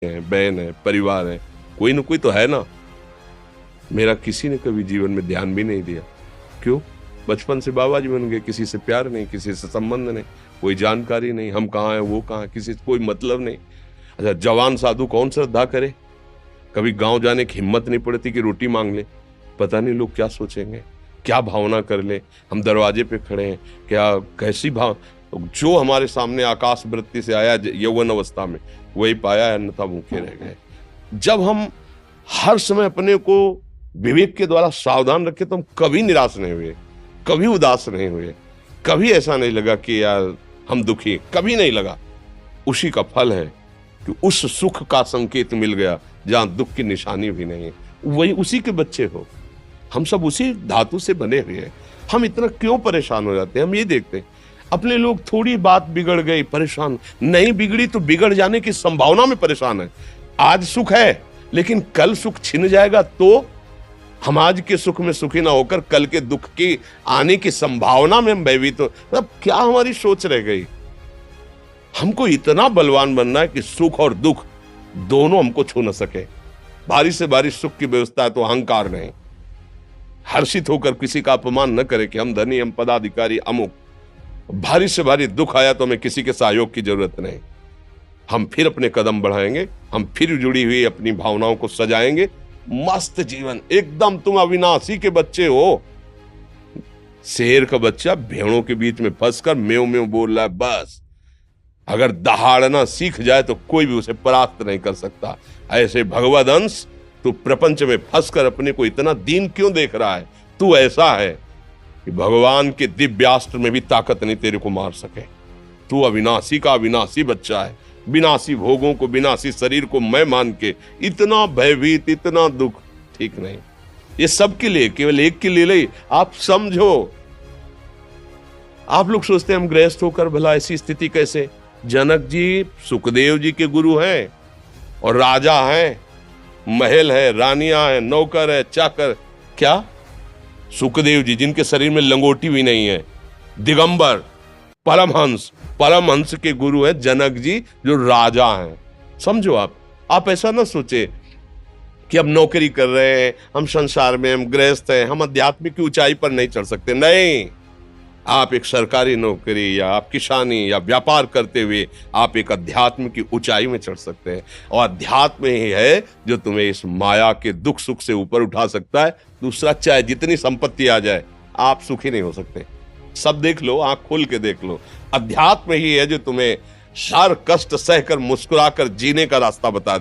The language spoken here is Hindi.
हैं, बहन है, परिवार है, कोई न कोई तो है ना। मेरा किसी ने कभी जीवन में ध्यान भी नहीं दिया। क्यों? बचपन से बाबा जी बन गए, किसी से प्यार नहीं, किसी से संबंध नहीं, कोई जानकारी नहीं, हम कहाँ हैं वो कहाँ, किसी से कोई मतलब नहीं। अच्छा, जवान साधु कौन श्रद्धा करे? कभी गांव जाने की हिम्मत नहीं पड़ती कि रोटी मांग ले। पता नहीं लोग क्या सोचेंगे, क्या भावना कर ले। हम दरवाजे पे खड़े हैं, क्या कैसी भाव, जो हमारे सामने आकाश वृत्ति से आया यौवन अवस्था में वही पाया, अन्यथा भूखे रह गए। जब हम हर समय अपने को विवेक के द्वारा सावधान रखे तो हम कभी निराश नहीं हुए, कभी उदास नहीं हुए, कभी ऐसा नहीं लगा कि यार हम दुखी, कभी नहीं लगा। उसी का फल है कि उस सुख का संकेत मिल गया जहां दुख की निशानी भी नहीं है। वही उसी के बच्चे हो, हम सब उसी धातु से बने हुए हैं। हम इतना क्यों परेशान हो जाते हैं? हम ये देखते हैं अपने लोग थोड़ी बात बिगड़ गई परेशान, नहीं बिगड़ी तो बिगड़ जाने की संभावना में परेशान है। आज सुख है लेकिन कल सुख छिन जाएगा तो हम आज के सुख में सुखी ना होकर कल के दुख की आने की संभावना में हम भयभीत हो। मतलब क्या हमारी सोच रह गई? हमको इतना बलवान बनना है कि सुख और दुख दोनों हमको छू न सके। भारी से भारी सुख की व्यवस्था है तो अहंकार नहीं, हर्षित होकर किसी का अपमान न करे कि हम धनी, हम पदाधिकारी, अमुक। भारी से भारी दुख आया तो हमें किसी के सहयोग की जरूरत नहीं। हम फिर अपने कदम बढ़ाएंगे, हम फिर जुड़ी हुई अपनी भावनाओं को सजाएंगे। मस्त जीवन एकदम। तुम अविनाशी के बच्चे हो। शेर का बच्चा भेड़ों के बीच में फंसकर म्यों म्यों बोल रहा है, बस अगर दहाड़ना सीख जाए तो कोई भी उसे परास्त नहीं कर सकता। ऐसे भगवद अंश तू प्रपंच में फंसकर अपने को इतना दीन क्यों देख रहा है? तू ऐसा है कि भगवान के दिव्यास्त्र में भी ताकत नहीं तेरे को मार सके। तू अविनाशी का अविनाशी बच्चा है। विनाशी भोगों को, विनाशी शरीर को मैं मान के इतना भयभीत, इतना दुख ठीक नहीं। ये सबके लिए, केवल एक के लिए नहीं। आप समझो, आप लोग सोचते हैं हम गृहस्थ होकर भला ऐसी स्थिति कैसे? जनक जी सुखदेव जी के गुरु हैं और राजा हैं, महल है, रानियां हैं, नौकर है, चाकर। क्या सुखदेव जी जिनके शरीर में लंगोटी भी नहीं है, दिगंबर, परमहंस, परमहंस के गुरु हैं जनक जी जो राजा हैं। समझो, आप ऐसा ना सोचे कि हम नौकरी कर रहे हैं, हम संसार में, हम गृहस्थ हैं, हम आध्यात्मिक की ऊंचाई पर नहीं चढ़ सकते। नहीं, आप एक सरकारी नौकरी या आप किसानी या व्यापार करते हुए आप एक अध्यात्म की ऊंचाई में चढ़ सकते हैं। और अध्यात्म ही है जो तुम्हें इस माया के दुख सुख से ऊपर उठा सकता है। दूसरा, चाहे जितनी संपत्ति आ जाए, आप सुखी नहीं हो सकते। सब देख लो, आंख खोल के देख लो। अध्यात्म ही है जो तुम्हें हर कष्ट सहकर मुस्कुराकर जीने का रास्ता बता